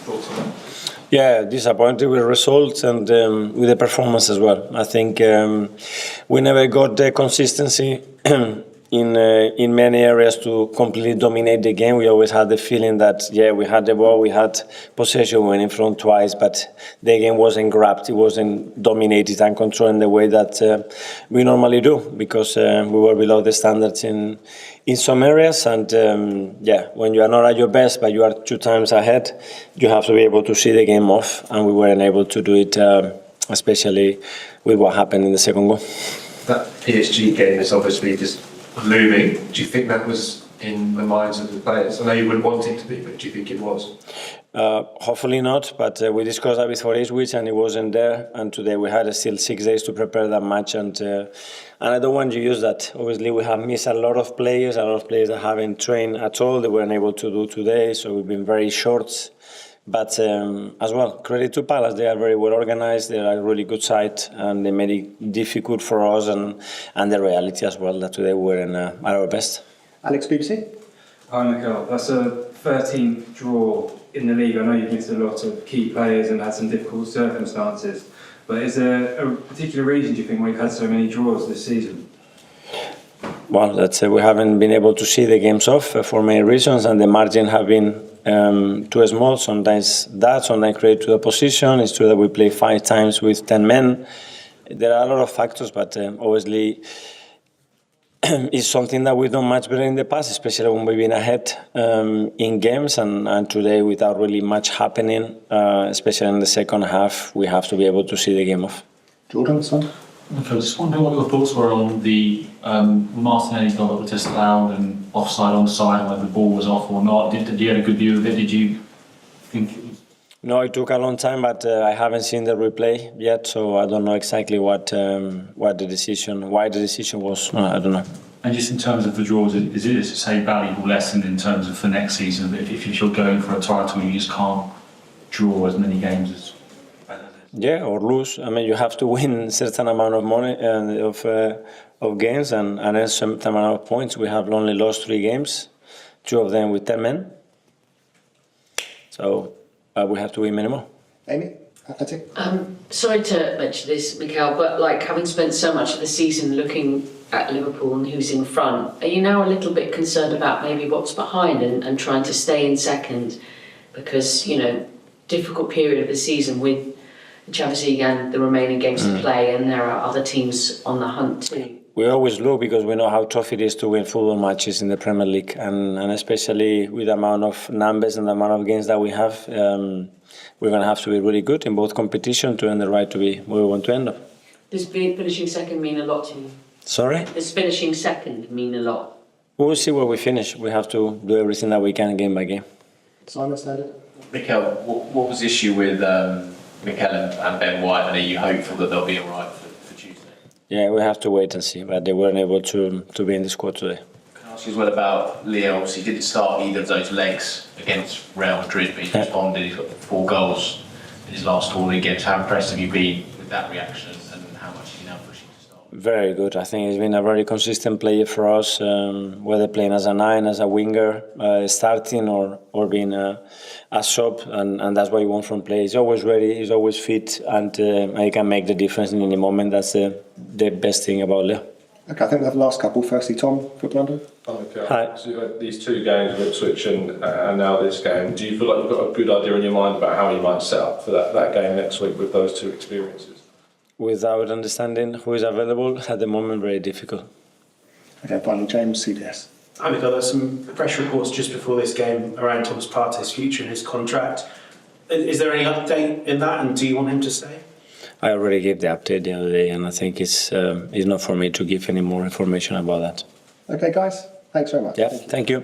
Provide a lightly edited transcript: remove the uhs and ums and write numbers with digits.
Thoughts on that? Yeah, disappointed with results and with the performance as well. I think we never got the consistency in many areas to completely dominate the game. We always had the feeling that, yeah, we had the ball, we had possession, we went in front twice, but the game wasn't grabbed, it wasn't dominated and controlled in the way that we normally do, because we were below the standards in some areas. And yeah, when you are not at your best, but you are 2 times ahead, you have to be able to see the game off, and we weren't able to do it, especially with what happened in the second goal. That PSG game is obviously just looming. Do you think that was in the minds of the players? I know you wouldn't want it to be, but do you think it was? Hopefully not, but we discussed that before Ipswich and it wasn't there. And today we had still 6 days to prepare that match, and I don't want to use that. Obviously, we have missed a lot of players that haven't trained at all. They weren't able to do today, so we've been very short. But as well, credit to Palace. They are very well organized. They are a really good side, and they made it difficult for us. And the reality as well that today we weren't at our best. Alex, BBC. Hi, Mikel. That's a 13th draw in the league. I know you've missed a lot of key players and had some difficult circumstances, but is there a particular reason, do you think, why you've had so many draws this season? Well, let's say we haven't been able to see the games off for many reasons, and the margin have been too small. Sometimes create to the opposition. It's true that we play 5 times with 10 men. There are a lot of factors, but obviously it's something that we've done much better in the past, especially when we've been ahead in games, and today without really much happening, especially in the second half, we have to be able to see the game off. Jordan, son? Okay, just wondering what your thoughts were on the Martinelli goal that was disallowed and offside, onside, and whether the ball was off or not. Did you have a good view of it? Did you think it was? No, it took a long time, but I haven't seen the replay yet, so I don't know exactly why the decision was. No, I don't know. And just in terms of the draws, is it, say, valuable lesson in terms of for next season? If you're going for a title, you just can't draw as many games as. Yeah, or lose. I mean, you have to win a certain amount of money of games and a certain amount of points. We have only lost 3 games, 2 of them with 10 men. So we have to win many more. Amy, Arteta. Sorry to mention this, Mikel, but like having spent so much of the season looking at Liverpool and who's in front, are you now a little bit concerned about maybe what's behind and trying to stay in second? Because, you know, difficult period of the season with Champions League and the remaining games to play, and there are other teams on the hunt too. We always look because we know how tough it is to win football matches in the Premier League, and especially with the amount of numbers and the amount of games that we have, we're going to have to be really good in both competition to earn the right to be where we want to end up. Does finishing second mean a lot to you? Sorry? Does finishing second mean a lot? We'll see where we finish. We have to do everything that we can game by game. Simon Snowden. Mikel, what was the issue with Mikel and Ben White, and are you hopeful that they'll be all right for Tuesday? Yeah, we have to wait and see, but they weren't able to be in the squad today. Can I ask you as well about Leo? Obviously, he didn't start either of those legs against Real Madrid, but he's responded. He's got 4 goals in his last 4 league games. How impressed have you been with that reaction, and how much is he now pushing to start? Very good. I think he's been a very consistent player for us, whether playing as a 9, as a winger, starting or being a sub, and that's what you want from players. He's always ready, he's always fit, and he can make the difference in any moment. That's the best thing about Leo. Okay, I think we have the last couple. Firstly, Tom, for London. Okay. Hi. So you've had these 2 games with Ipswich and now this game. Do you feel like you've got a good idea in your mind about how you might set up for that game next week with those 2 experiences? Without understanding who is available at the moment, very difficult. Okay, finally, James, CDS. I think there's some press reports just before this game around Thomas Partey's future and his contract. Is there any update in that, and do you want him to stay? I already gave the update the other day, and I think it's not for me to give any more information about that. Okay, guys, thanks very much. Yeah, thank you.